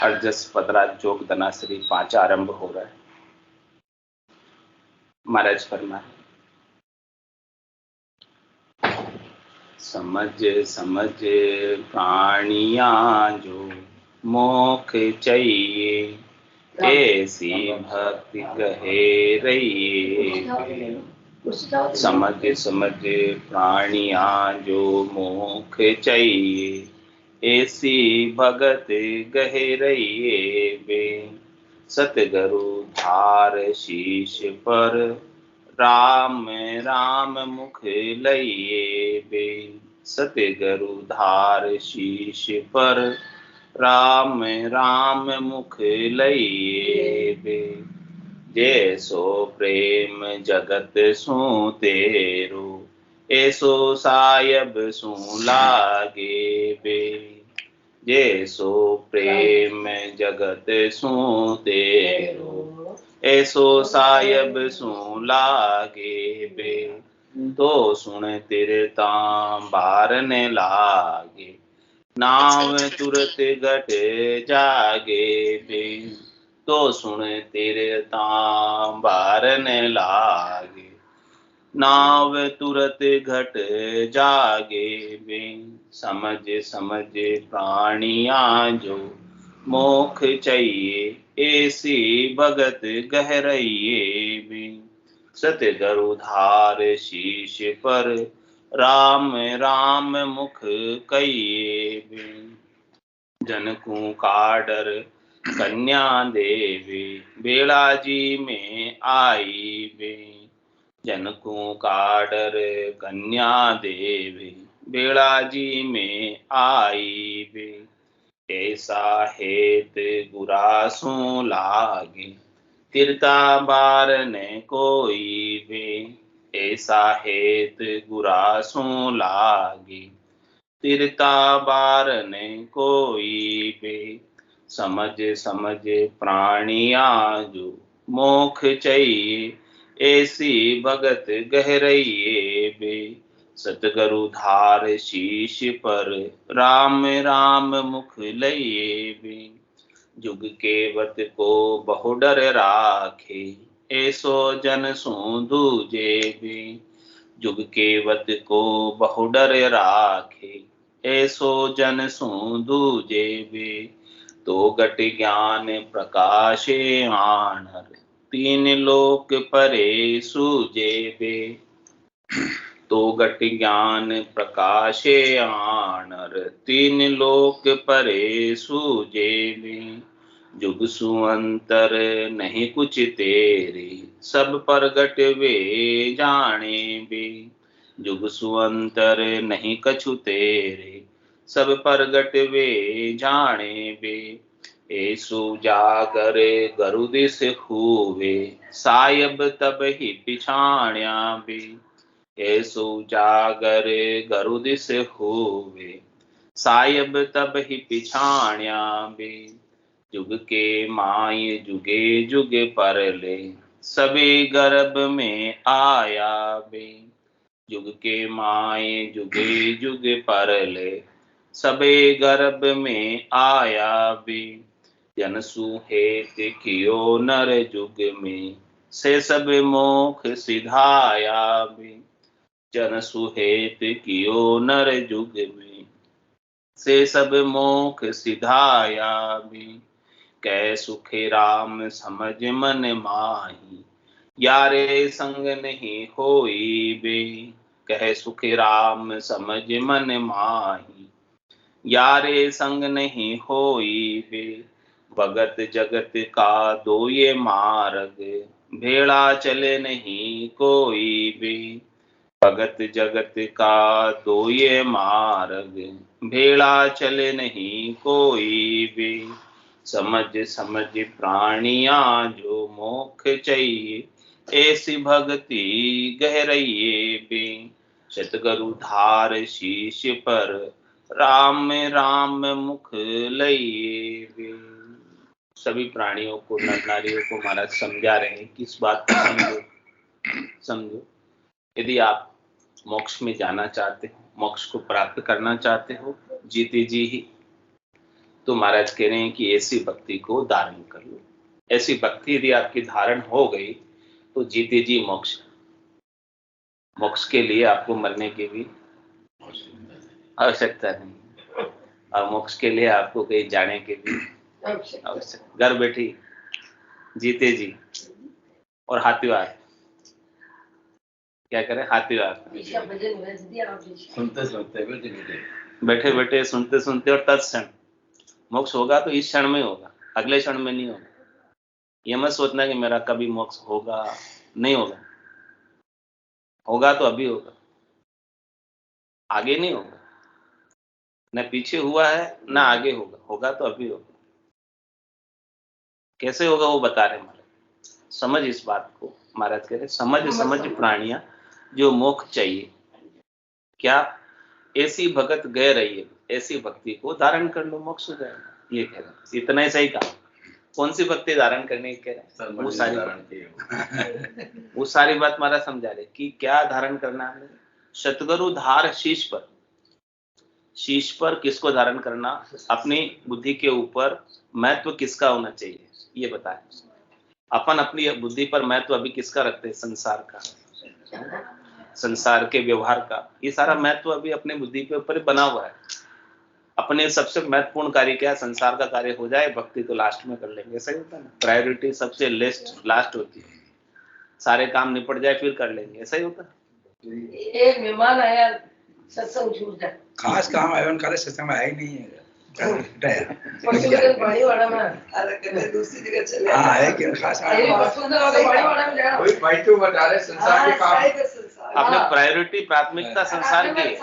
अर्जस पदरा जोग धनाश्री 5 आरंभ हो रहा है। महाराज फरमाए, समझ समझ प्राणिया जो मोख चाहिए, ऐसी भक्ति कहे रहिए। समझ समझ प्राणिया जो मोख चाहिए, ऐसी भगत गहे रहिए बे। सतगुरु धार शीश पर, राम राम मुख लइए बे। सतगुरु धार शीश पर, राम राम मुख लइए बे। जैसो प्रेम जगत सु तेरो, ऐसो सायब सु लागे बे। जैसो प्रेम जगत सु तेरो, ऐसो सायब सु लागे बे। तो सुन तिरता बारने लागे, नाम तुरत घट जागे बे। तो सुन तिरता बारने लागे, नाव तुरत घट जागे बे। समझ समझ प्राणिया जो मोख चाहिए, ऐसी भगत गहरइए बे। सतगुरु धार शीश पर, राम राम मुख कहिए बे। जनकू का डर कन्या देवी, बेला जी में आई बे। जनकू का डर कन्या देवी, बेला जी में आई बे। ऐसा हेत गुरासू लागे, तिरता बार ने कोई बे। ऐसा हेत गुरासू लागे, तिरता बार ने कोई बे। समझ समझ प्राणिया जो मोख चाहिए, ऐसी भगत गहरइए बे। सतगुरु धार शीश पर, राम राम मुख लइए बे। जुग केवत को बहु डर राखे, ऐसो जन सु दूजे बे। जुग केवत को बहु डर राखे, ऐसो जन सु दूजे बे। तो गट ज्ञान प्रकाशे आनर, तीन लोक परे सूजे बे। तो गट ज्ञान प्रकाशे आनर, तीन लोक परे सूजे बे। जुग सुअंतर नहीं कुछ तेरे, सब प्रगट वे जाने बे। जुग सुअंतर नहीं कछु तेरे, सब प्रगट वे जाने बे। ऐसु जागर गरुदिस हुए, सायब तब ही पिछाण्या बे। ऐसु जागर गरुदिस हुए, सायब तब ही पिछाण्या बे। जुग के माय जुगे जुगे परले, सभी गर्भ में आया बे। जुग के माय जुगे जुगे परले, सबे गर्भ में आया बे। जन सुहेत कियो नर जुग में, से सब मोख सिधाया बे। जन सुहेत कियो नर जुग में, से सब मोख सिधाया बे। कै सुखे राम समझ मन माही, यारे संग नहीं होई बे। कह सुखे राम समझ मन माही, यारे संग नहीं होई बे। भगत जगत का दो ये मार्ग, भेड़ा चले नहीं कोई बे। भगत जगत का दो ये मार्ग, भेड़ा चले नहीं कोई बे। समझ समझ प्राणिया जो मोख चाहिए, ऐसी भक्ति गहरइए बे। सतगुरु धार शीश पर, राम राम मुख लइए बे। सभी प्राणियों को, नर नारियों को महाराज समझा रहे हैं कि इस बात को समझो। यदि आप मोक्ष में जाना चाहते हो, मोक्ष को प्राप्त करना चाहते हो, जीते जी ही तो महाराज कह रहे हैं कि ऐसी भक्ति को धारण कर लो। ऐसी भक्ति यदि आपकी धारण हो गई तो जीते जी मोक्ष। मोक्ष के लिए आपको मरने की भी आवश्यकता नहीं, और मोक्ष के लिए आपको कहीं जाने की भी आवश्यकता। घर बैठी जीते जी और हाथीवार क्या करें, हाथीवार बैठे बैठे सुनते सुनते और तत्क्षण मोक्ष होगा तो इस क्षण में होगा, अगले क्षण में नहीं होगा। ये मत सोचना कि मेरा कभी मोक्ष होगा, नहीं होगा। होगा तो अभी होगा, आगे नहीं होगा। न पीछे हुआ है न आगे होगा, होगा तो अभी होगा। कैसे होगा वो बता रहे महाराज। समझ इस बात को, महाराज कह रहे समझ प्राणिया जो मोक्ष चाहिए, क्या ऐसी भगत गए रहिए, ऐसी भक्ति को धारण कर लो, मोक्ष हो जाएगा। ये कह रहे, इतना ही सही कहा। कौन सी भक्ति धारण करने की कह रहे, वो सारी बात महाराज समझा रहे कि क्या धारण करना है। सतगुरु धार शीश पर, शीश पर किसको धारण करना, अपनी बुद्धि के ऊपर महत्व किसका होना चाहिए ये बताए। अपन अपनी बुद्धि पर महत्व अभी किसका रखते हैं, संसार का, संसार के व्यवहार का। ये सारा महत्व अभी अपने बुद्धि के ऊपर बना हुआ है। अपने सबसे महत्वपूर्ण कार्य क्या है, संसार का कार्य हो जाए, भक्ति तो लास्ट में कर लेंगे। सही होता है ना, प्रायोरिटी सबसे लास्ट होती है। सारे काम निपट जाए फिर कर लेंगे, ऐसा ही होता है। एक मेहमान आया सत्संग छूट जाए, खास काम आयोजन करे सत्संग में है ही नहीं है। बाड़ीवाड़ा में अरे कभी दूसरी जगह चले हाँ है कि खास बाड़ीवाड़ा में जाना कोई भाई तो बता रहे संसार के काम अपने प्रायोरिटी प्राथमिकता संसार की,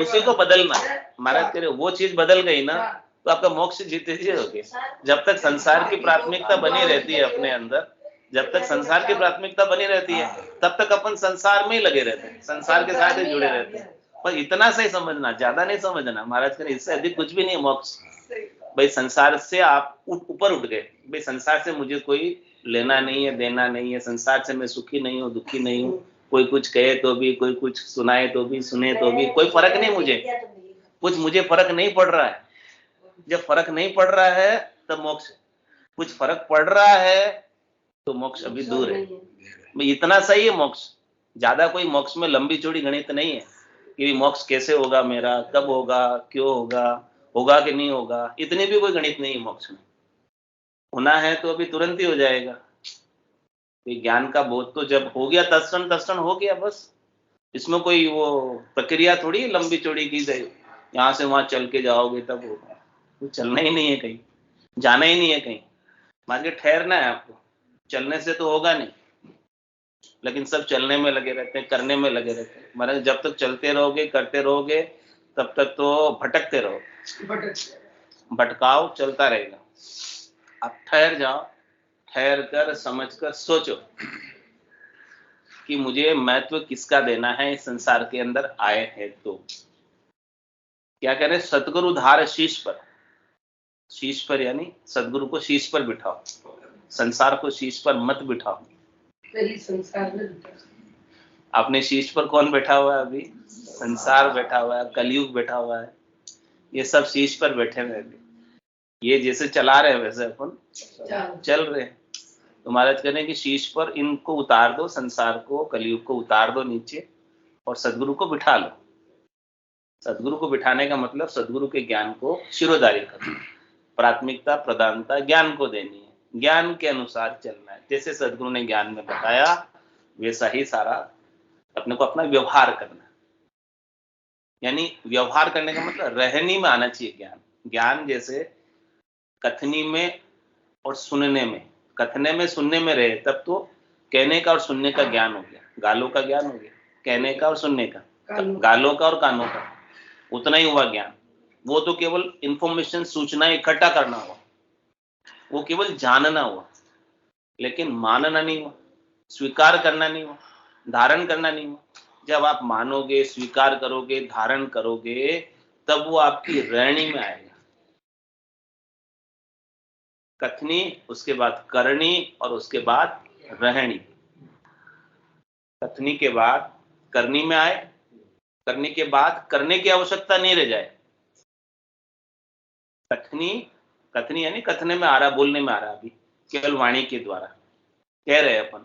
उसी को बदलना। महाराज कह रहे वो चीज बदल गई ना तो आपका मोक्ष जीते जी होगे। जब तक संसार की प्राथमिकता बनी रहती है अपने अंदर, जब तक संसार की प्राथमिकता बनी रहती है तब तक अपन संसार में ही लगे रहते हैं, संसार के साथ ही जुड़े रहते हैं। पर इतना सही समझना, ज्यादा नहीं समझना। महाराज कह रहे इससे अधिक कुछ भी नहीं है मोक्ष। भाई संसार से आप ऊपर उठ गए, भाई संसार से मुझे कोई लेना नहीं है, देना नहीं है। संसार से मैं सुखी नहीं हूँ, दुखी नहीं हूँ। कोई कुछ कहे तो भी, कोई कुछ सुनाए तो भी, सुने तो भी, कोई फर्क नहीं मुझे, कुछ मुझे फर्क नहीं पड़ रहा है। जब फर्क नहीं पड़ रहा है तब मोक्ष, कुछ फर्क पड़ रहा है तो मोक्ष अभी दूर है। इतना सही है मोक्ष। ज्यादा कोई मोक्ष में लंबी चौड़ी गणित नहीं है कि मोक्ष कैसे होगा मेरा, कब होगा, क्यों होगा, होगा कि नहीं होगा। इतनी भी कोई गणित नहीं है मोक्ष में। होना है तो अभी तुरंत ही हो जाएगा। ज्ञान का बोध तो जब हो गया तत्क्षण हो गया बस। इसमें कोई वो प्रक्रिया थोड़ी है लंबी चौड़ी की गई, यहाँ से वहां चल के जाओगे तब होगा। वो चलना ही नहीं है कहीं, जाना ही नहीं है कहीं, मान के ठहरना है आपको। चलने से तो होगा नहीं, लेकिन सब चलने में लगे रहते हैं, करने में लगे रहते हैं। मतलब जब तक चलते रहोगे, करते रहोगे, तब तक तो भटकते रहोगे। भटकाव चलता रहेगा। अब ठहर जाओ, ठहर कर समझ कर सोचो कि मुझे महत्व किसका देना है इस संसार के अंदर आए हैं तो। क्या कह रहे, सतगुरु धार शीश पर, शीश पर यानी सदगुरु को शीश पर बिठाओ, संसार को शीश पर मत बिठाओ। संसार में अपने शीश पर कौन बैठा हुआ है अभी, संसार बैठा हुआ है, कलयुग बैठा हुआ है। ये सब शीश पर बैठे हुए हैं। ये जैसे चला रहे हैं वैसे अपन चल रहे हैं। तो महाराज कह रहे हैं कि शीश पर इनको उतार दो, संसार को, कलयुग को उतार दो नीचे और सदगुरु को बिठा लो। सदगुरु को बिठाने का मतलब सदगुरु के ज्ञान को शिरोधारी करना, प्राथमिकता प्रधानता ज्ञान को देनी है, ज्ञान के अनुसार चलना है। जैसे सदगुरु ने ज्ञान में बताया वैसा ही सारा अपने को अपना व्यवहार करना। यानी व्यवहार करने का मतलब रहनी में आना चाहिए ज्ञान। ज्ञान जैसे कथनी में और सुनने में, कथने में सुनने में रहे तब तो कहने का और सुनने का ज्ञान हो गया, गालों का ज्ञान हो गया, कहने का और सुनने का, गालों का और कानों का, उतना ही हुआ ज्ञान। वो तो केवल इंफॉर्मेशन, सूचना इकट्ठा करना हुआ, वो केवल जानना हुआ, लेकिन मानना नहीं हुआ, स्वीकार करना नहीं हुआ, धारण करना नहीं हुआ। जब आप मानोगे, स्वीकार करोगे, धारण करोगे तब वो आपकी रहनी में आएगा। कथनी, उसके बाद करनी और उसके बाद रहनी। कथनी के बाद करनी में आए, करने के बाद करने की आवश्यकता नहीं रह जाए। कथनी, कथनी यानी कथने में आ रहा, बोलने में आ रहा, अभी केवल वाणी के द्वारा कह रहे हैं अपन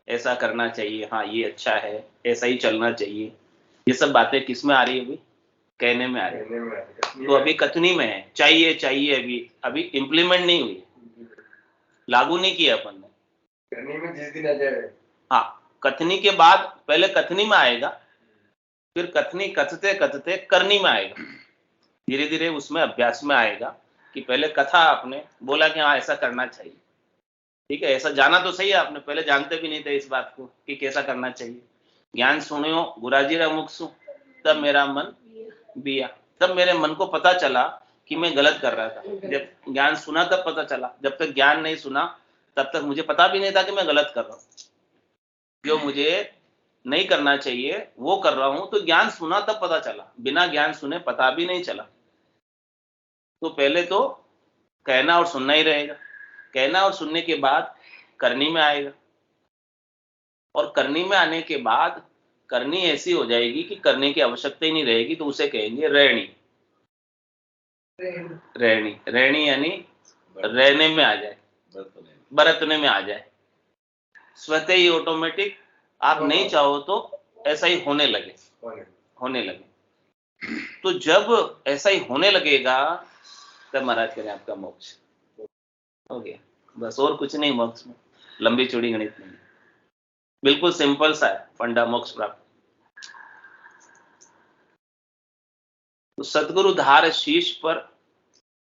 ऐसा करना चाहिए, हाँ ये अच्छा है, ऐसा ही चलना चाहिए, ये सब बातें किस में आ रही है? अभी कहने में आ रही है। तो अभी कथनी में है, चाहिए चाहिए, अभी अभी इम्प्लीमेंट नहीं हुई, लागू नहीं किया अपन ने। करनी में जिस दिन आ जाए, हाँ, कथनी के बाद पहले कथनी में आएगा, फिर कथनी कथते कथते करनी में आएगा, धीरे धीरे उसमें अभ्यास में आएगा कि पहले कथा आपने बोला कि हाँ ऐसा करना चाहिए, ठीक है, ऐसा जाना तो सही है, आपने पहले जानते भी नहीं थे इस बात को कि कैसा करना चाहिए। ज्ञान सुनियो गुराजीरा मुखसु, तब मेरा मन बिया, तब मेरे मन को पता चला कि मैं गलत कर रहा था। जब ज्ञान सुना तब पता चला, जब तक ज्ञान नहीं सुना तब तक मुझे पता भी नहीं था कि मैं गलत कर रहा हूं, जो मुझे नहीं करना चाहिए वो कर रहा हूं। तो ज्ञान सुना तब पता चला, बिना ज्ञान सुने पता भी नहीं चला। तो पहले तो कहना और सुनना ही रहेगा, कहना और सुनने के बाद करनी में आएगा, और करनी में आने के बाद करनी ऐसी हो जाएगी कि करने की आवश्यकता ही नहीं रहेगी, तो उसे कहेंगे रहनी। रहनी, रहनी यानी रहने में आ जाए, बरतने में आ जाए, स्वतः ही ऑटोमेटिक, आप नहीं चाहो तो ऐसा ही होने लगे, होने लगे। तो जब ऐसा ही होने लगेगा तब महाराज करें आपका मोक्ष हो गया, बस और कुछ नहीं। मोक्ष में लंबी चौड़ी गणित नहीं, बिल्कुल सिंपल सा है फंडा मोक्ष प्राप्त। तो सदगुरु धार शीश पर,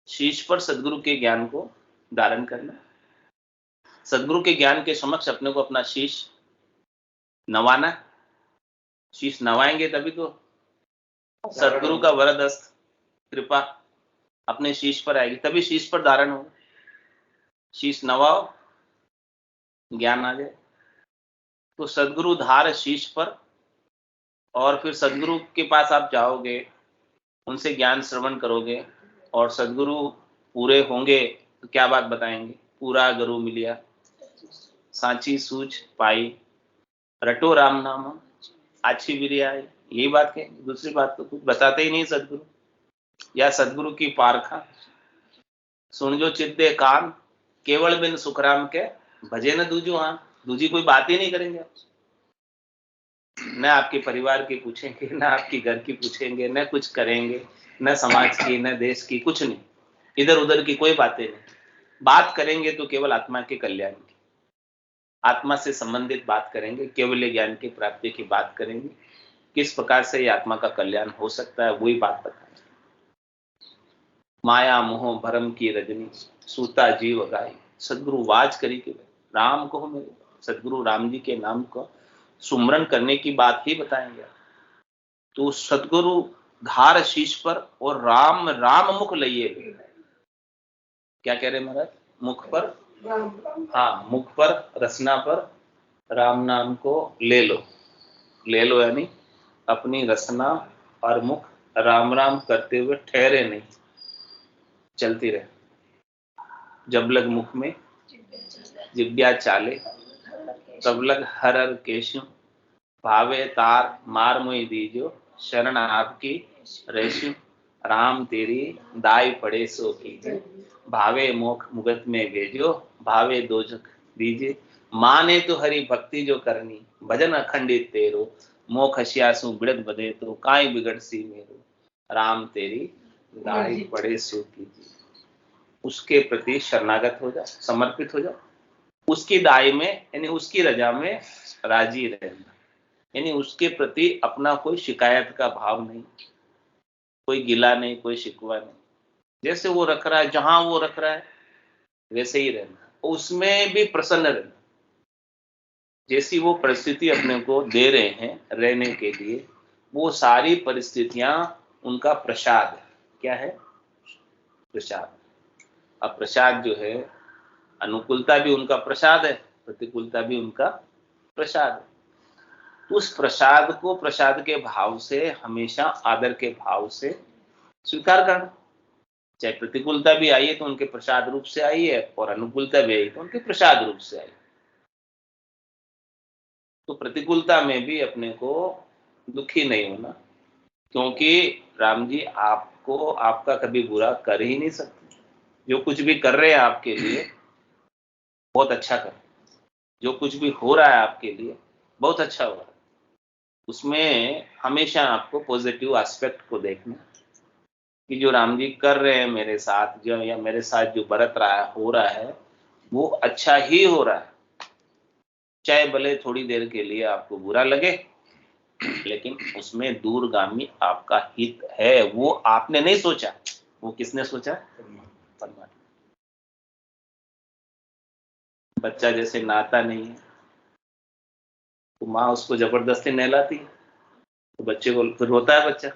शीश पर सदगुरु के ज्ञान को धारण करना, सदगुरु के ज्ञान के समक्ष अपने को अपना शीश नवाना, शीश नवाएंगे तभी तो सदगुरु का वरद हस्त कृपा अपने शीश पर आएगी, तभी शीश पर धारण होगा। शीश नवाओ, ज्ञान आ जाए। तो सदगुरु धार शीश पर, और फिर सदगुरु के पास आप जाओगे, उनसे ज्ञान श्रवण करोगे, और सदगुरु पूरे होंगे तो क्या बात बताएंगे? पूरा गुरु मिलिया, सांची सूझ पाई, रटो राम नाम अच्छी बिरिया, यही बात कहेंगे, दूसरी बात तो कुछ बताते ही नहीं सदगुरु। या सदगुरु की पारखा सुन जो चित्ते कान, केवल बिन सुखराम के भजे न दूजो हाँ, दूजी कोई बात ही नहीं करेंगे आप, न आपके परिवार की पूछेंगे, न आपकी घर की पूछेंगे, न कुछ करेंगे, न समाज की, न देश की, कुछ नहीं, इधर उधर की कोई बातें नहीं। बात करेंगे तो केवल आत्मा के कल्याण की, आत्मा से संबंधित बात करेंगे, केवल ज्ञान की प्राप्ति की बात करेंगे, किस प्रकार से ये आत्मा का कल्याण हो सकता है वही बात बताएंगे। माया मोह भरम की रजनी, सूता जीव गाई, सदगुरु वाज करी के राम को मेरे, सदगुरु राम जी के नाम को सुमरन करने की बात ही बताएंगे। तो सदगुरु धार शीश पर, और राम राम मुख लइए, क्या कह रहे महाराज? मुख पर, हाँ मुख पर, रसना पर राम नाम को ले लो, ले लो यानी अपनी रसना और मुख राम राम करते हुए ठहरे नहीं, चलती रहे। जब लग मुख में जिब्या चाले, तब लग हर हर केशु, भावे तार मार मोई दीजो, शरण आपकी रेशु, राम तेरी दाई पड़े सो कीजे, भावे मोख मुगत में भेजो, भावे दोजख दीजे, माने तो हरि भक्ति जो करनी, भजन अखंडित तेरो, मोख हसियासु बिड़त बदे तो काई बिगड़ सी मेरो, राम तेरी दाई पड़े सो कीजे। उसके प्रति शरणागत हो जाओ, समर्पित हो जाओ, उसकी दाई में यानी उसकी रजा में राजी रहना, यानी उसके प्रति अपना कोई शिकायत का भाव नहीं, कोई गिला नहीं, कोई शिकवा नहीं, जैसे वो रख रहा है, जहां वो रख रहा है वैसे ही रहना, उसमें भी प्रसन्न रहना। जैसी वो परिस्थिति अपने को दे रहे हैं रहने के लिए, वो सारी परिस्थितियां उनका प्रसाद है। क्या है? प्रसाद। अब प्रसाद जो है, अनुकूलता भी उनका प्रसाद है, प्रतिकूलता भी उनका प्रसाद है। उस प्रसाद को प्रसाद के भाव से, हमेशा आदर के भाव से स्वीकार करना। चाहे प्रतिकूलता भी आई है तो उनके प्रसाद रूप से आई है, और अनुकूलता भी आई तो उनके प्रसाद रूप से आई। तो प्रतिकूलता में भी अपने को दुखी नहीं होना, क्योंकि राम जी आपको, आपका कभी बुरा कर ही नहीं सकते। जो कुछ भी कर रहे हैं आपके लिए बहुत अच्छा कर, जो कुछ भी हो रहा है आपके लिए बहुत अच्छा हो रहा है, उसमें हमेशा आपको पॉजिटिव एस्पेक्ट को देखना कि जो राम जी कर रहे हैं मेरे साथ, जो या मेरे साथ जो बरत रहा है, हो रहा है, वो अच्छा ही हो रहा है। चाहे भले थोड़ी देर के लिए आपको बुरा लगे, लेकिन उसमें दूरगामी आपका हित है। वो आपने नहीं सोचा, वो किसने सोचा? परमात्मा। बच्चा जैसे नहाता नहीं है तो माँ उसको जबरदस्ती नहलाती है, तो बच्चे को फिर रोता है बच्चा,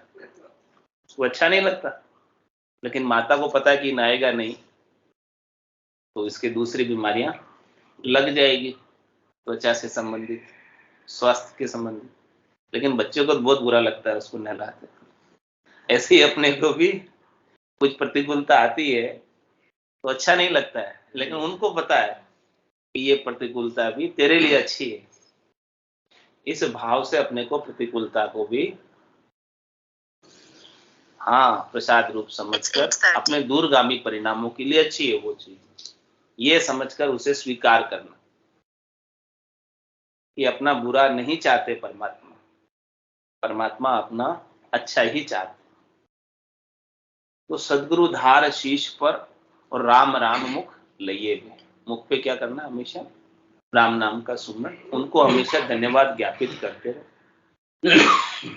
उसको अच्छा नहीं लगता। लेकिन माता को पता है कि नहाएगा नहीं तो इसके दूसरी बीमारियां लग जाएगी, त्वचा से संबंधित, स्वास्थ्य के संबंधित। लेकिन बच्चे को तो बहुत बुरा लगता है उसको नहलाते। ऐसे ही अपने को भी कुछ प्रतिकूलता आती है तो अच्छा नहीं लगता है, लेकिन उनको पता है कि ये प्रतिकूलता भी तेरे लिए अच्छी है। इस भाव से अपने को प्रतिकूलता को भी हाँ प्रसाद रूप समझकर अपने दूरगामी परिणामों के लिए अच्छी है वो चीज, ये समझकर उसे स्वीकार करना कि अपना बुरा नहीं चाहते परमात्मा, परमात्मा अपना अच्छा ही चाहते। तो सदगुरु धार शीश पर और राम राम मुख लइए भी, मुख पे क्या करना? हमेशा राम नाम का सुमरण, उनको हमेशा धन्यवाद ज्ञापित करते रहे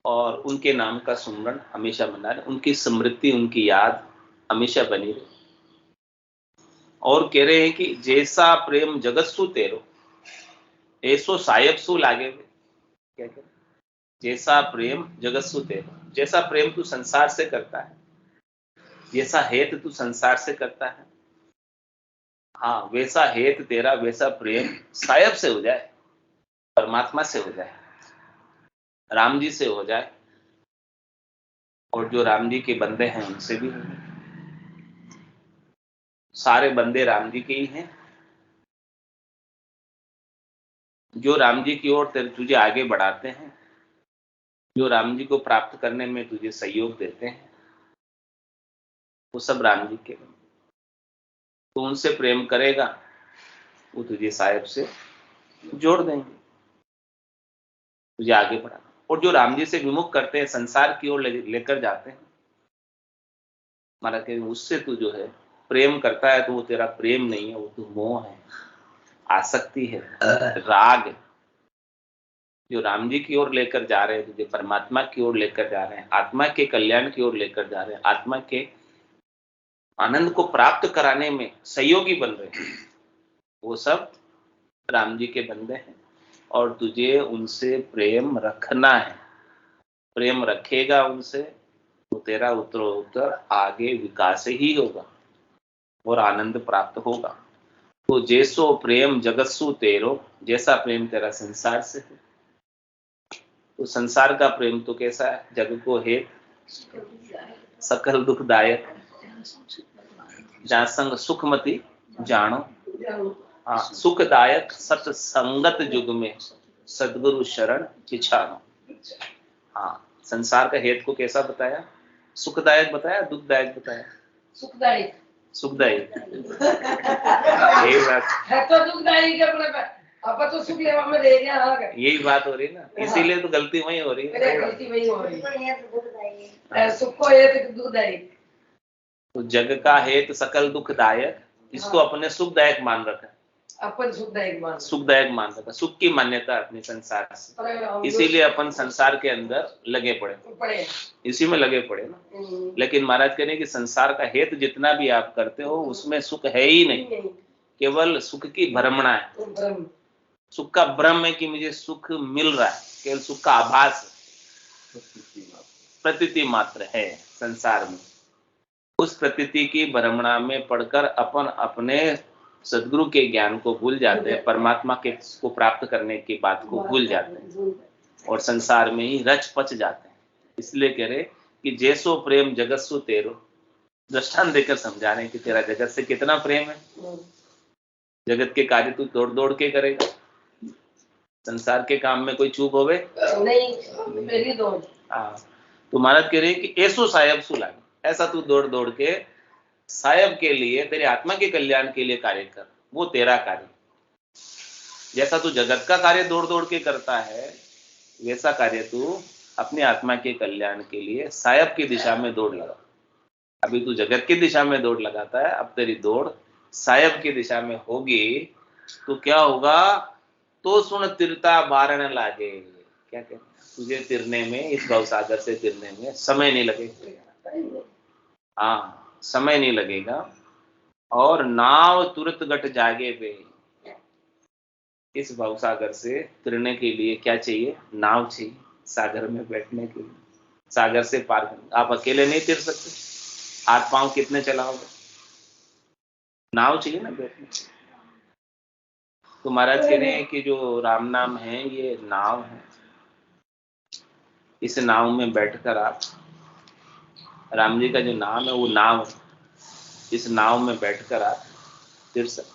और उनके नाम का सुमरण हमेशा बना रहे, उनकी स्मृति, उनकी याद हमेशा बनी रहे। और कह रहे हैं कि जैसा प्रेम जगत सु तेरो ऐसो सायब सु लागे। क्या कह? जैसा प्रेम जगत सु तेरो, जैसा प्रेम तू संसार से करता है, जैसा हेत तू संसार से करता है, हाँ वैसा हेत तेरा, वैसा प्रेम सायब से हो जाए, परमात्मा से हो जाए, राम जी से हो जाए, और जो राम जी के बंदे हैं उनसे भी हो जाए। सारे बंदे राम जी के ही हैं, जो राम जी की ओर तुझे आगे बढ़ाते हैं, जो राम जी को प्राप्त करने में तुझे सहयोग देते हैं, वो सब राम जी के बंदे। तो उनसे प्रेम करेगा वो तुझे साहिब से जोड़ देंगे, तुझे आगे बढ़ा। और जो राम जी से विमुख करते हैं, संसार की ओर लेकर जाते हैं, महाराज कहते हैं उससे तू जो है प्रेम करता है तो वो तेरा प्रेम नहीं है, वो तो मोह है, आसक्ति है, राग है। जो राम जी की ओर लेकर जा रहे हैं, तुझे परमात्मा की ओर लेकर जा रहे हैं, आत्मा के कल्याण की ओर लेकर जा रहे हैं, आत्मा के आनंद को प्राप्त कराने में सहयोगी बन रहे हैं, वो सब राम जी के बंदे हैं। और तुझे उनसे प्रेम रखना है, प्रेम रखेगा उनसे तो तेरा उत्तरोत्तर आगे विकास ही होगा और आनंद प्राप्त होगा। तो जैसो प्रेम जगत्सु तेरो, जैसा प्रेम तेरा संसार से है, तो संसार का प्रेम तो कैसा है? जग को हेत सकल दुखदायक, जहाँ संग सुखमती जानो, हाँ सुखदायक सत्संगत युग में सदगुरु शरण पिछानो। हाँ संसार का हेत को कैसा बताया? सुखदायक बताया, दुखदायक बताया? सुखदायी सुखदायक। यही बात है तो दुखदायी के अपने अपन तो सुख लेवा में दे दिया। हाँ यही बात हो रही है ना, इसीलिए तो गलती वही हो रही मेरे है। गलती वही हो रही। सुख को ये तो दुखदायी, तो जग का हेत सकल दुखदायक, इसको अपने सुखदायक मान रखा, अपन सुखदायक मान, सुखदायक मान रखा, सुख की मान्यता अपने संसार से, इसीलिए अपन संसार के अंदर लगे पड़े, इसी में लगे पड़े ना। लेकिन महाराज कह रहे हैं कि संसार का हेत जितना भी आप करते हो उसमें सुख है ही नहीं, केवल सुख की भ्रमणा है, सुख का भ्रम है कि मुझे सुख मिल रहा है, केवल सुख का आभास है, प्रतीति मात्र है संसार में। उस प्रतीति की भ्रमणा में पढ़कर अपन अपने सदगुरु के ज्ञान को भूल जाते हैं, परमात्मा के को प्राप्त करने की बात को भूल जाते हैं और संसार में ही रच पच जाते हैं। इसलिए कह रहे कि जैसो प्रेम जगत सु तेरो, दृष्टांत देकर समझा रहे कि तेरा जगत से कितना प्रेम है। जगत के कार्य तू दौड़ दौड़ के करेगा, संसार के काम में कोई चूक होवे नहीं, मेरी दौड़। हाँ तो महाराज कह रहे कि ऐसो साहेब सु लागे, ऐसा तू दौड़ दौड़ के साहेब के लिए, तेरी आत्मा के कल्याण के लिए कार्य कर, वो तेरा कार्य। जैसा तू जगत का कार्य दौड़ दौड़ के करता है, वैसा कार्य तू अपनी आत्मा के कल्याण के लिए साहेब की दिशा में दौड़ लगा। अभी तू जगत की दिशा में दौड़ लगाता है, अब तेरी दौड़ साहेब की दिशा में होगी तो क्या होगा? तो सुन तिरता बारण लागे। क्या कहते हैं? तुझे तिरने में, इस भवसागर से तिरने में समय नहीं लगेगा। हाँ, समय नहीं लगेगा। और नाव तुरंत गट जागे पे, इस भवसागर से तिरने के लिए क्या चाहिए? नाव चाहिए, सागर में बैठने के लिए, सागर से पार करने। आप अकेले नहीं तिर सकते, हाथ पांव कितने चलाओगे? नाव चाहिए ना बैठने। तो महाराज कह रहे हैं कि जो राम नाम है ये नाव है, इस नाव में बैठकर आप, राम जी का जो नाम है वो नाव है, इस नाव में बैठकर आप तिर सकते।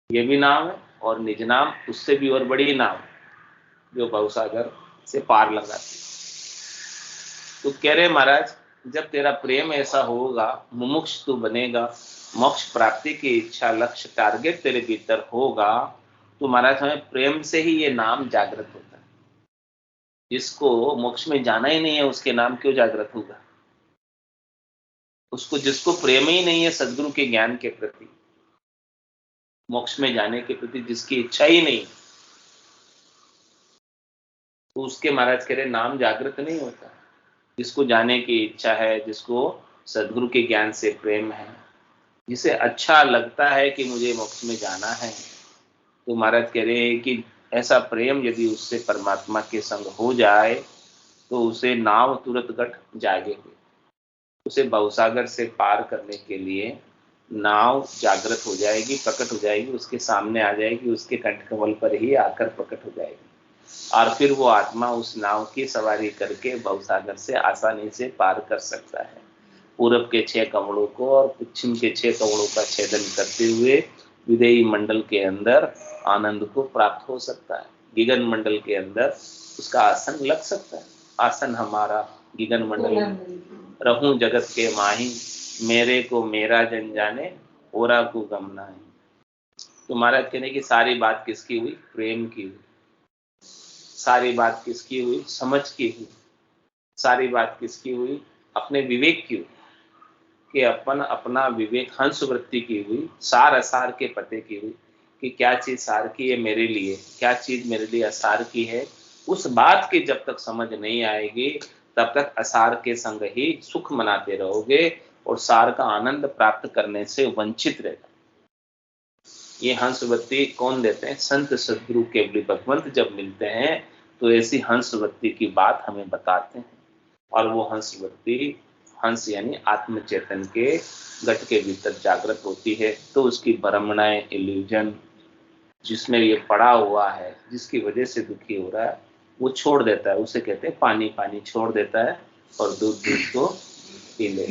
ये भी नाव है और निज नाम उससे भी और बड़ी नाव जो भवसागर से पार लगाती। तो कह रहे महाराज, जब तेरा प्रेम ऐसा होगा, मुमुक्ष तू बनेगा, मोक्ष प्राप्ति की इच्छा, लक्ष्य, टारगेट तेरे भीतर होगा, तो महाराज हमें प्रेम से ही ये नाम जागृत होता है। जिसको मोक्ष में जाना ही नहीं है उसके नाम क्यों जागृत होगा? उसको, जिसको प्रेम ही नहीं है सदगुरु के ज्ञान के प्रति, मोक्ष में जाने के प्रति जिसकी इच्छा ही नहीं, तो उसके महाराज कह रहे नाम जागृत नहीं होता। जिसको जाने की इच्छा है, जिसको सदगुरु के ज्ञान से प्रेम है, जिसे अच्छा लगता है कि मुझे मोक्ष में जाना है, तो महाराज कह रहे हैं कि ऐसा प्रेम यदि उससे परमात्मा के संग हो जाए तो उसे नाव तुरंत गट जागेगी। उसे भवसागर से पार करने के लिए नाव जागृत हो जाएगी, प्रकट हो जाएगी, उसके सामने आ जाएगी, उसके कंठकमल पर ही आकर प्रकट हो जाएगी। और फिर वो आत्मा उस नाव की सवारी करके भवसागर से आसानी से पार कर सकता है। पूरब के 6 कमलों को और पश्चिम के 6 कमलों का छेदन करते हुए विदेही मंडल के अंदर आनंद को प्राप्त हो सकता है। गिगन मंडल के अंदर उसका आसन लग सकता है। आसन हमारा गिगन मंडल रहूं जगत के माही, मेरे को मेरा जन जाने, ओरा को गम नाहि। तो महाराज कहने की सारी बात किसकी हुई? प्रेम की हुई। सारी बात किसकी हुई? समझ की हुई। सारी बात किसकी हुई? अपने विवेक की हुई, कि अपन अपना विवेक हंस वृत्ति की हुई, सार असार के पते की हुई, कि क्या चीज सार की है मेरे लिए, क्या चीज मेरे लिए असार की है। उस बात की जब तक समझ नहीं आएगी तब तक असार के संग ही सुख मनाते रहोगे और सार का आनंद प्राप्त करने से वंचित रहेगा। ये हंस वृत्ति कौन देते हैं? संत सदगुरु केवली भगवंत जब मिलते हैं तो ऐसी हंस वृत्ति की बात हमें बताते हैं। और वो हंस वृत्ति, हंस यानी आत्म चेतन के गट के भीतर जागृत होती है। तो उसकी भ्रमणाएं, इल्यूजन जिसमें ये पड़ा हुआ है, जिसकी वजह से दुखी हो रहा है, वो छोड़ देता है। उसे कहते हैं पानी पानी छोड़ देता है और दूध दूध को पी ले।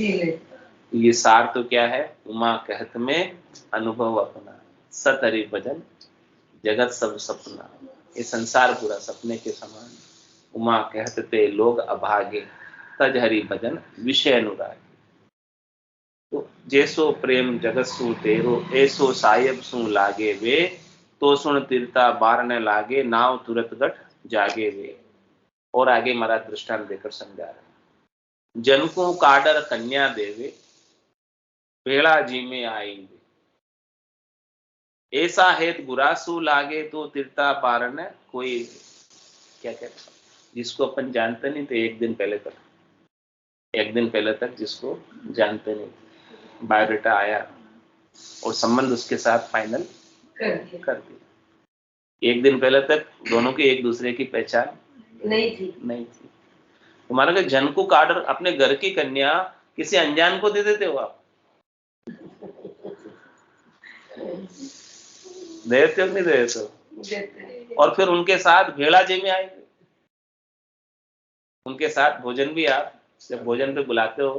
ये सार तो क्या है? उमा कहत में अनुभव अपना, सत हरि भजन जगत सब सपना। ये संसार पूरा सपने के समान। उमा कहते लोग अभागे, तज हरि भजन विषय अनुराग। तो जैसो प्रेम जगत सु तेरो, ऐसो साहेब सु लागे वे, तो सुन तीर्था बार न लागे, नाव तुरत गट जागे वे। और आगे महाराज दृष्टांत देकर समझा रहे, जन को काडर कन्या देवे, भेड़ा जी में आएंगे, ऐसा हेत गुरासु लागे, तो तीर्था पार न कोई। क्या कहते हैं? जिसको अपन जानते नहीं थे एक दिन पहले तक जिसको जानते नहीं, बायोडाटा आया और संबंध उसके साथ फाइनल कर दिया। एक दिन पहले तक दोनों की एक दूसरे की पहचान नहीं थी। तुम्हारा का जन को काडर, अपने घर की कन्या किसी अनजान को दे देते हो आप? देते हो नहीं देते हो? और फिर उनके साथ भेड़ा जी में आएंगे, उनके साथ भोजन भी। आप जब भोजन पे बुलाते हो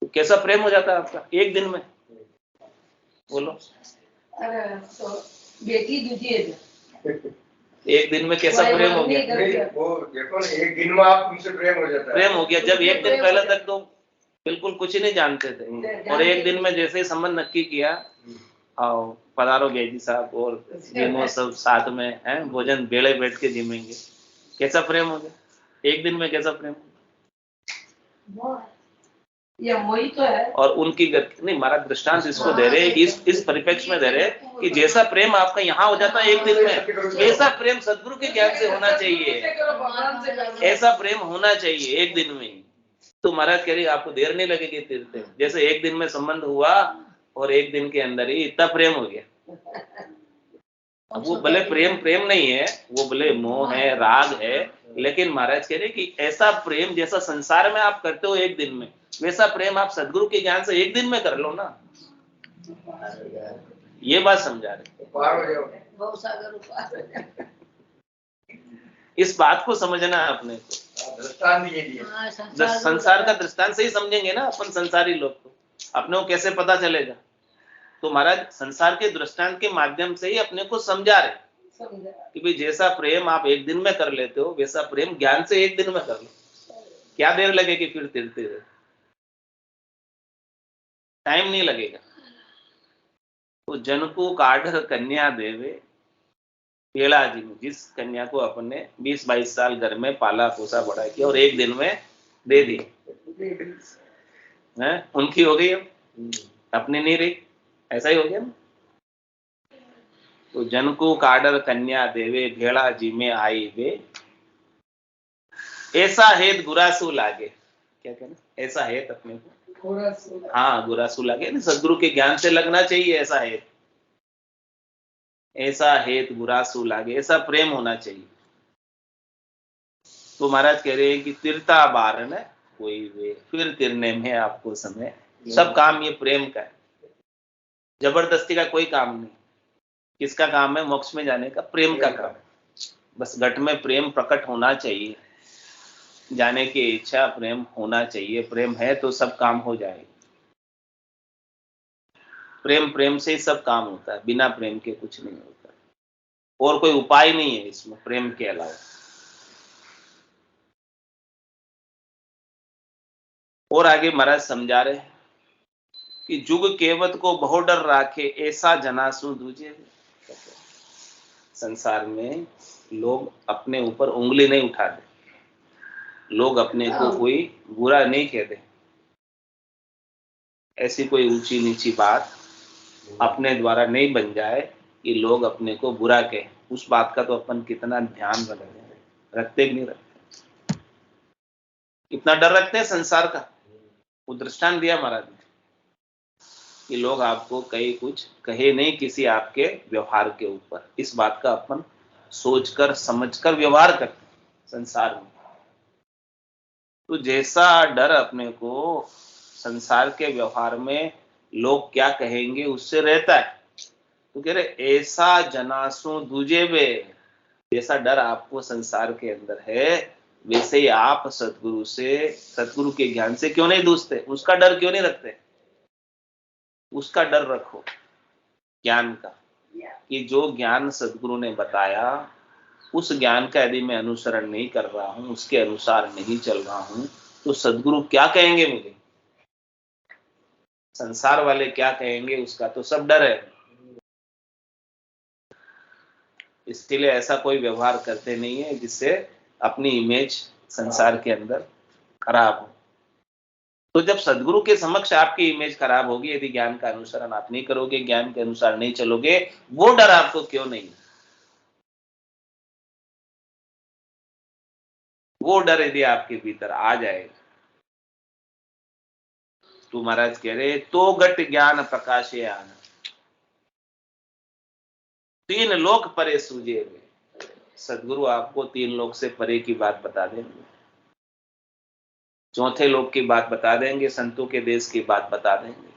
तो कैसा प्रेम हो जाता है आपका एक दिन में? बोलो। तो बेटी दूजी है, एक दिन में कैसा प्रेम हो गया? वो देखो ना, एक दिन में आप उनसे प्रेम हो जाता है। प्रेम हो गया। जब एक दिन पहले तक तो बिल्कुल कुछ ही नहीं जानते थे, और एक दिन में जैसे ही संबंध नक्की किया, आओ पधारो जी साहब और जिमो सब साथ में हैं, भोजन बेड़े बैठ के जिमेंगे, कैसा प्रेम हो गया एक दिन में, कैसा प्रेम। ये वही तो है। और उनकी नहीं, हमारा दृष्टांत इसको दे रहे, इस परिप्रेक्ष्य में दे रहे कि जैसा प्रेम आपका यहाँ हो जाता है एक दिन में, वैसा प्रेम सदगुरु के ज्ञान से होना चाहिए, ऐसा प्रेम होना चाहिए एक दिन में ही। तो महाराज कह रही आपको देर नहीं लगेगी तीर्थ, जैसे एक दिन में संबंध हुआ और एक दिन के अंदर ही इतना प्रेम हो गया। अब वो भले प्रेम नहीं है, वो भले मोह है, राग है, लेकिन महाराज कह रहे कि ऐसा प्रेम जैसा संसार में आप करते हो एक दिन में, वैसा प्रेम आप सदगुरु के ज्ञान से एक दिन में कर लो ना। ये बात समझा रहे, इस बात को समझना है अपने को। दृष्टांत ये दिया, संसार का दृष्टांत से ही समझेंगे ना अपन संसारी लोग, तो अपने को कैसे पता चलेगा। तो महाराज संसार के दृष्टांत के माध्यम से ही अपने को समझा रहे कि भाई जैसा प्रेम आप एक दिन में कर लेते हो, वैसा प्रेम ज्ञान से एक दिन में कर लो, क्या देर लगेगी फिर तीर्थ, टाइम नहीं लगेगा। तो जन को काढ़ कन्या देवे पेड़ा जी में, जिस कन्या को अपन ने 20-22 साल घर में पाला पोसा बड़ा किया और एक दिन में दे दी, उनकी हो गई, अपनी नहीं रही, ऐसा ही हो गया ना। तो जन को काडर कन्या देवे भेड़ा जी में आई वे, ऐसा हेत गुरासु लागे, क्या कहना, ऐसा हेत अपने को, हाँ गुरासु लागे ना, सदगुरु के ज्ञान से लगना चाहिए ऐसा हेत, ऐसा हेत गुरासु लागे, ऐसा प्रेम होना चाहिए। तो महाराज कह रहे हैं कि तिरता बार न कोई वे, फिर तिरने में आपको समय, सब काम ये प्रेम का है, जबरदस्ती का कोई काम नहीं। किसका काम है? मोक्ष में जाने का, प्रेम का काम। बस घट में प्रेम प्रकट होना चाहिए, जाने की इच्छा, प्रेम होना चाहिए, प्रेम है तो सब काम हो जाएगा। प्रेम से ही सब काम होता है, बिना प्रेम के कुछ नहीं होता, और कोई उपाय नहीं है इसमें प्रेम के अलावा। और आगे महाराज समझा रहे कि जुग केवत को बहु डर राखे, ऐसा जनासु दूजे। संसार में लोग अपने ऊपर उंगली नहीं उठाते, लोग अपने को कोई बुरा नहीं कहते, ऐसी कोई ऊंची नीची बात अपने द्वारा नहीं बन जाए कि लोग अपने को बुरा कहें। उस बात का तो अपन कितना ध्यान रखते कि नहीं रखते, कितना डर रखते हैं संसार का। वो दृष्टांत दिया महाराज ने कि लोग आपको कहीं कुछ कहे नहीं किसी आपके व्यवहार के ऊपर, इस बात का अपन सोचकर समझकर व्यवहार करते संसार में। तो जैसा डर अपने को संसार के व्यवहार में लोग क्या कहेंगे उससे रहता है, तो कह रहे ऐसा जनासु दूजे वे, जैसा डर आपको संसार के अंदर है वैसे ही आप सदगुरु से, सदगुरु के ज्ञान से क्यों नहीं दूसते, उसका डर क्यों नहीं रखते। उसका डर रखो ज्ञान का, कि जो ज्ञान सदगुरु ने बताया उस ज्ञान का यदि मैं अनुसरण नहीं कर रहा हूं, उसके अनुसार नहीं चल रहा हूं, तो सदगुरु क्या कहेंगे मुझे, संसार वाले क्या कहेंगे, उसका तो सब डर है। इसलिए ऐसा कोई व्यवहार करते नहीं है जिससे अपनी इमेज संसार के अंदर खराब हो। तो जब सदगुरु के समक्ष आपकी इमेज खराब होगी, यदि ज्ञान का अनुसरण आप नहीं करोगे, ज्ञान के अनुसार नहीं चलोगे, वो डर आपको क्यों नहीं, वो डर यदि आपके भीतर आ जाएगा तो महाराज कह रहे तो घट ज्ञान प्रकाशे आना, तीन लोक परे सूझे हुए। सदगुरु आपको तीन लोक से परे की बात बता देंगे, चौथे लोक की बात बता देंगे, संतों के देश की बात बता देंगे।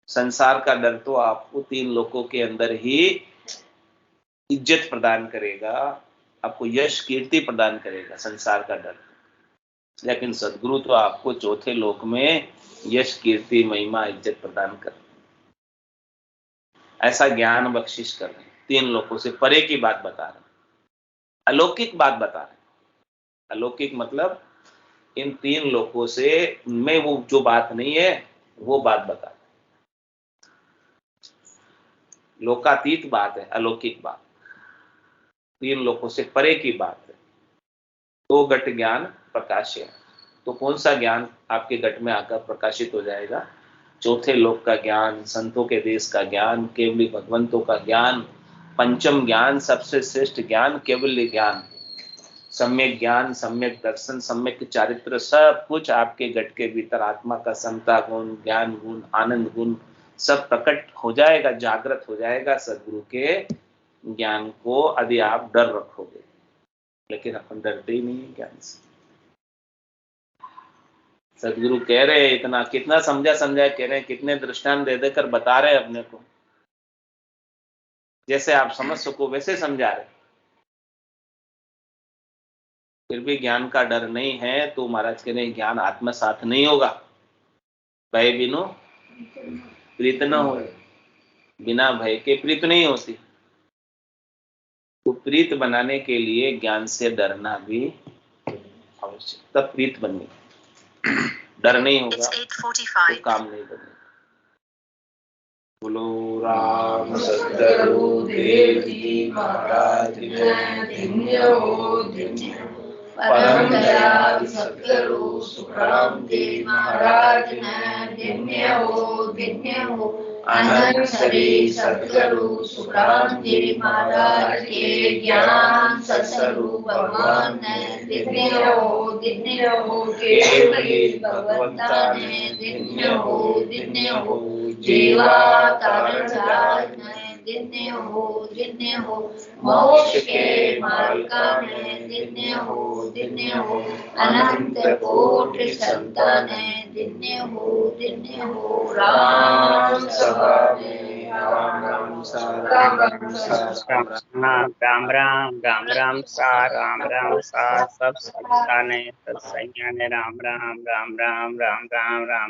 संसार का डर तो आपको तीन लोकों के अंदर ही इज्जत प्रदान करेगा, आपको यश कीर्ति प्रदान करेगा संसार का डर, लेकिन सदगुरु तो आपको चौथे लोक में यश कीर्ति महिमा इज्जत प्रदान कर, ऐसा ज्ञान बख्शिश कर रहे हैं, तीन लोकों से परे की बात बता रहे हैं, अलौकिक बात बता रहे हैं। अलौकिक मतलब इन 3 लोकों से में वो जो बात नहीं है वो बात बता। लोकातीत बात है, अलौकिक बात, 3 लोकों से परे की बात है। तो घट ज्ञान प्रकाश्य, तो कौन सा ज्ञान आपके घट में आकर प्रकाशित हो जाएगा? चौथे लोक का ज्ञान, संतों के देश का ज्ञान, केवली भगवंतों का ज्ञान, पंचम ज्ञान, सबसे श्रेष्ठ ज्ञान, केवल ज्ञान, सम्यक ज्ञान, सम्यक दर्शन, सम्यक चारित्र, सब कुछ आपके घट के भीतर आत्मा का समता गुण, ज्ञान गुण, आनंद गुण सब प्रकट हो जाएगा, जागृत हो जाएगा सदगुरु के ज्ञान को यदि आप डर रखोगे। लेकिन अपन डरते ही नहीं है ज्ञान से। सदगुरु कह रहे हैं, इतना कितना समझा कह रहे हैं, कितने दृष्टांत दे देकर बता रहे हैं अपने को, जैसे आप समझ सको वैसे समझा रहे। फिर भी ज्ञान का डर नहीं है तो महाराज कह रहे हैं ज्ञान आत्मसात नहीं होगा। भय बिनु प्रीत न हो, बिना भय के प्रीत नहीं होती। तो प्रीत बनाने के लिए ज्ञान से डरना भी आवश्यक, तब प्रीत बननी। डर नहीं होगा तो काम नहीं बनेगा। बोलो राम सतगुरु देव जी महाराज धन्य हो, धन्य हो। परम दयाल सतगुरु सुखराम जी महाराज धन्य हो, धन्य हो। अनंत श्री सतगुरु सुखराम जी महाराज के ज्ञान सतस्वरूप भगवान धन्य हो, धन्य हो। केवली भगवंता ने धन्य हो, धन्य हो। जीवा तारण धन्य हो, धन्य हो। मोक्ष के मार्गा में धन्य हो, धन्य हो। अनंत कोटि संतान धन्य हो, धन्य हो। राम सभा में राम राम सा राम राम सा राम सा सब संतान सत्संग राम राम राम राम राम राम राम।